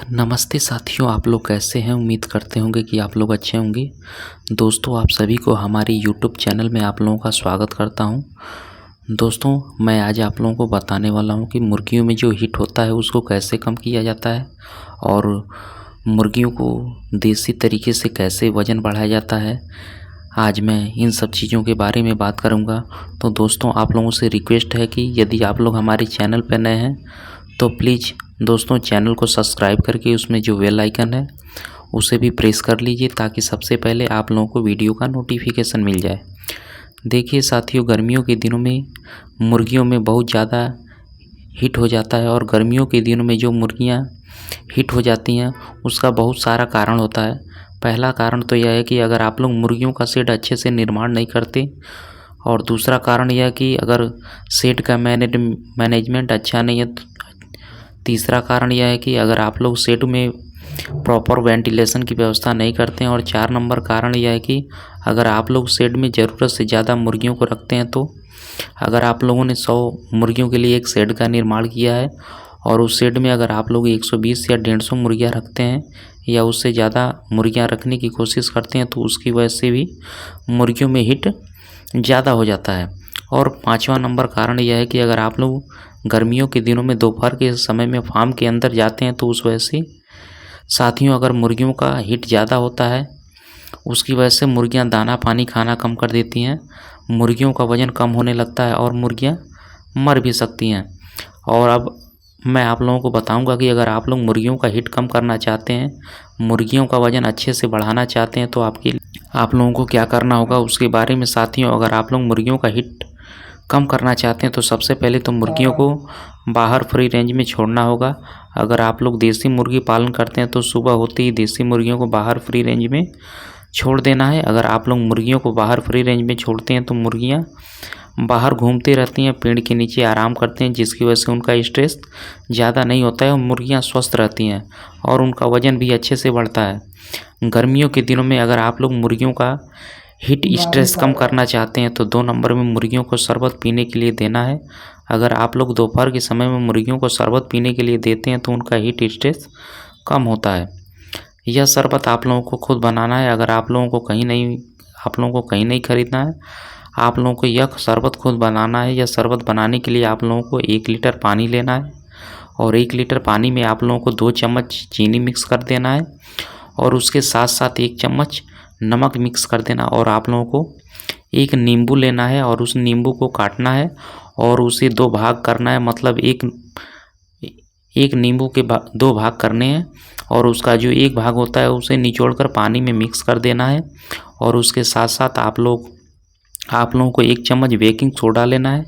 नमस्ते साथियों, आप लोग कैसे हैं। उम्मीद करते होंगे कि आप लोग अच्छे होंगे। दोस्तों, आप सभी को हमारी यूट्यूब चैनल में आप लोगों का स्वागत करता हूं। दोस्तों, मैं आज आप लोगों को बताने वाला हूं कि मुर्गियों में जो हीट होता है उसको कैसे कम किया जाता है और मुर्गियों को देसी तरीके से कैसे वज़न बढ़ाया जाता है। आज मैं इन सब चीज़ों के बारे में बात करूंगा। तो दोस्तों, आप लोगों से रिक्वेस्ट है कि यदि आप लोग हमारे चैनल पर नए हैं तो प्लीज़ दोस्तों चैनल को सब्सक्राइब करके उसमें जो बेल आइकन है उसे भी प्रेस कर लीजिए, ताकि सबसे पहले आप लोगों को वीडियो का नोटिफिकेशन मिल जाए। देखिए साथियों, गर्मियों के दिनों में मुर्गियों में बहुत ज़्यादा हीट हो जाता है और गर्मियों के दिनों में जो मुर्गियां हीट हो जाती हैं उसका बहुत सारा कारण होता है। पहला कारण तो यह है कि अगर आप लोग मुर्गियों का शेड अच्छे से निर्माण नहीं करते, और दूसरा कारण यह है कि अगर शेड का मैनेजमेंट अच्छा नहीं है। तीसरा कारण यह है कि अगर आप लोग शेड में प्रॉपर वेंटिलेशन की व्यवस्था नहीं करते हैं। और 4 नंबर कारण यह है कि अगर आप लोग शेड में ज़रूरत से ज़्यादा मुर्गियों को रखते हैं, तो अगर आप लोगों ने 100 मुर्गियों के लिए एक शेड का निर्माण किया है और उस शेड में अगर आप लोग 120 या 150 मुर्गियाँ रखते हैं या उससे ज़्यादा मुर्गियाँ रखने की कोशिश करते हैं, तो उसकी वजह से भी मुर्गियों में हीट ज़्यादा हो जाता है। और 5वां नंबर कारण यह है कि अगर आप लोग गर्मियों के दिनों में दोपहर के समय में फार्म के अंदर जाते हैं, तो उस वजह से साथियों अगर मुर्गियों का हीट ज़्यादा होता है, उसकी वजह से मुर्गियां दाना पानी खाना कम कर देती हैं, मुर्गियों का वज़न कम होने लगता है और मुर्गियां मर भी सकती हैं। और अब मैं आप लोगों को बताऊंगा कि अगर आप लोग मुर्गियों का हीट कम करना चाहते हैं, मुर्गियों का वज़न अच्छे से बढ़ाना चाहते हैं, तो आप लोगों को क्या करना होगा उसके बारे में। साथियों, अगर आप लोग मुर्गियों का हीट कम करना चाहते हैं तो सबसे पहले तो मुर्गियों को बाहर फ्री रेंज में छोड़ना होगा। अगर आप लोग देसी मुर्गी पालन करते हैं तो सुबह होते ही देसी मुर्गियों को बाहर फ्री रेंज में छोड़ देना है। अगर आप लोग मुर्गियों को बाहर फ्री रेंज में छोड़ते हैं तो मुर्गियां बाहर घूमती रहती हैं, पेड़ के नीचे आराम करते हैं, जिसकी वजह से उनका स्ट्रेस ज़्यादा नहीं होता है और मुर्गियाँ स्वस्थ रहती हैं और उनका वज़न भी अच्छे से बढ़ता है। गर्मियों के दिनों में अगर आप लोग मुर्गियों का हीट स्ट्रेस कम करना चाहते हैं तो 2 नंबर में मुर्गियों को शरबत पीने के लिए देना है। अगर आप लोग दोपहर के समय में मुर्गियों को शरबत पीने के लिए देते हैं तो उनका हीट स्ट्रेस कम होता है। यह शरबत आप लोगों को खुद बनाना है। अगर आप लोगों को कहीं नहीं खरीदना है, आप लोगों को यह शरबत खुद बनाना है। यह शरबत बनाने के लिए आप लोगों को 1 लीटर पानी लेना है और 1 लीटर पानी में आप लोगों को 2 चम्मच चीनी मिक्स कर देना है और उसके साथ साथ 1 चम्मच नमक मिक्स कर देना। और आप लोगों को एक नींबू लेना है और उस नींबू को काटना है और उसे 2 भाग करना है। मतलब एक नींबू के 2 भाग करने हैं और उसका जो 1 भाग होता है उसे निचोड़कर पानी में मिक्स कर देना है। और उसके साथ साथ आप लोगों को 1 चम्मच बेकिंग सोडा लेना है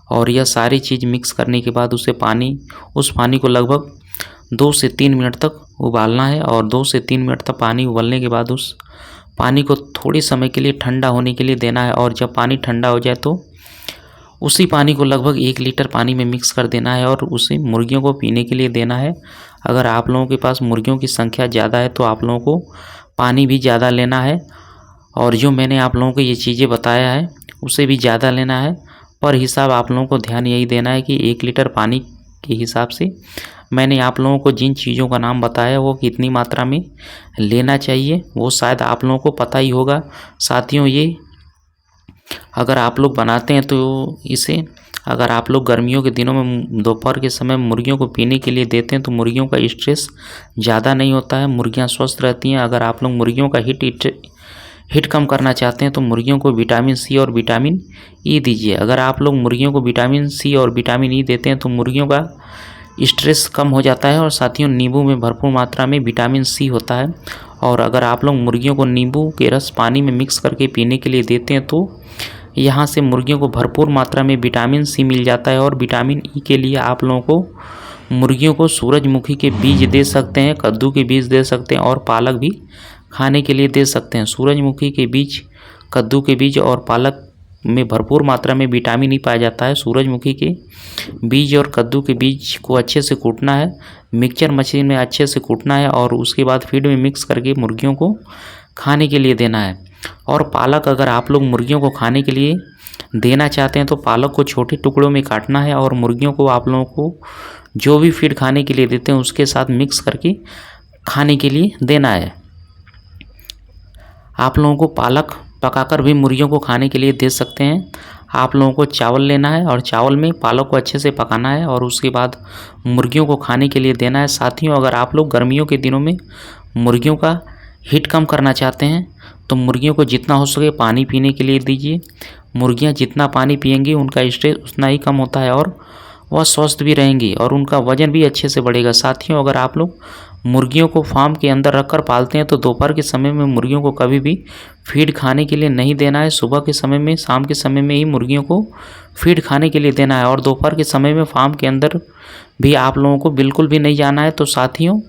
और यह सारी चीज़ मिक्स करने के बाद उस पानी को लगभग 2 से 3 मिनट तक उबालना है। और 2 से 3 मिनट तक पानी उबलने के बाद उस पानी को थोड़ी समय के लिए ठंडा होने के लिए देना है। और जब पानी ठंडा हो जाए तो उसी पानी को लगभग 1 लीटर पानी में मिक्स कर देना है और उसे मुर्गियों को पीने के लिए देना है। अगर आप लोगों के पास मुर्गियों की संख्या ज़्यादा है तो आप लोगों को पानी भी ज़्यादा लेना है और जो मैंने आप लोगों को ये चीज़ें बताया है उसे भी ज़्यादा लेना है। पर हिसाब आप लोगों को ध्यान यही देना है कि 1 लीटर पानी के हिसाब से मैंने आप लोगों को जिन चीज़ों का नाम बताया वो कितनी मात्रा में लेना चाहिए वो शायद आप लोगों को पता ही होगा। साथियों, ये अगर आप लोग बनाते हैं तो इसे अगर आप लोग गर्मियों के दिनों में दोपहर के समय मुर्गियों को पीने के लिए देते हैं तो मुर्गियों का स्ट्रेस ज़्यादा नहीं होता है, मुर्गियाँ स्वस्थ रहती हैं। अगर आप लोग मुर्गियों का हीट कम करना चाहते हैं तो मुर्गियों को विटामिन सी और विटामिन ई दीजिए। अगर आप लोग मुर्गियों को विटामिन सी और विटामिन ई देते हैं तो मुर्गियों का स्ट्रेस कम हो जाता है। और साथियों, नींबू में भरपूर मात्रा में विटामिन सी होता है और अगर आप लोग मुर्गियों को नींबू के रस पानी में मिक्स करके पीने के लिए देते हैं तो यहाँ से मुर्गियों को भरपूर मात्रा में विटामिन सी मिल जाता है। और विटामिन ई के लिए आप लोगों को मुर्गियों को सूरजमुखी के बीज दे सकते हैं, कद्दू के बीज दे सकते हैं और पालक भी खाने के लिए दे सकते हैं। सूरजमुखी के बीज, कद्दू के बीज और पालक में भरपूर मात्रा में विटामिन ई पाया जाता है। सूरजमुखी के बीज और कद्दू के बीज को अच्छे से कूटना है, मिक्सचर मशीन में अच्छे से कूटना है और उसके बाद फीड में मिक्स करके मुर्गियों को खाने के लिए देना है। और पालक अगर आप लोग मुर्गियों को खाने के लिए देना चाहते हैं तो पालक को छोटे टुकड़ों में काटना है और मुर्गियों को आप लोगों को जो भी फीड खाने के लिए देते हैं उसके साथ मिक्स करके खाने के लिए देना है। आप लोगों को पालक पकाकर भी मुर्गियों को खाने के लिए दे सकते हैं। आप लोगों को चावल लेना है और चावल में पालक को अच्छे से पकाना है और उसके बाद मुर्गियों को खाने के लिए देना है। साथियों, अगर आप लोग गर्मियों के दिनों में मुर्गियों का हीट कम करना चाहते हैं तो मुर्गियों को जितना हो सके पानी पीने के लिए दीजिए। मुर्गियां जितना पानी पिएंगी उनका स्ट्रेस उतना ही कम होता है और वह स्वस्थ भी रहेंगी और उनका वजन भी अच्छे से बढ़ेगा। साथियों, अगर आप लोग मुर्गियों को फार्म के अंदर रखकर पालते हैं तो दोपहर के समय में मुर्गियों को कभी भी फीड खाने के लिए नहीं देना है। सुबह के समय में, शाम के समय में ही मुर्गियों को फीड खाने के लिए देना है और दोपहर के समय में फार्म के अंदर भी आप लोगों को बिल्कुल भी नहीं जाना है। तो साथियों,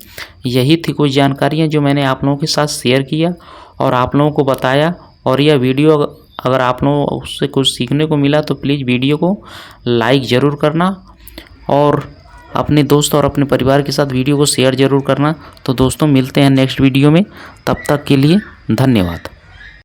यही थी कुछ जानकारियाँ जो मैंने आप लोगों के साथ शेयर किया और आप लोगों को बताया। और यह वीडियो अगर आप लोगों को उससे कुछ सीखने को मिला तो प्लीज़ वीडियो को लाइक ज़रूर करना और अपने दोस्त और अपने परिवार के साथ वीडियो को शेयर ज़रूर करना। तो दोस्तों, मिलते हैं नेक्स्ट वीडियो में, तब तक के लिए धन्यवाद।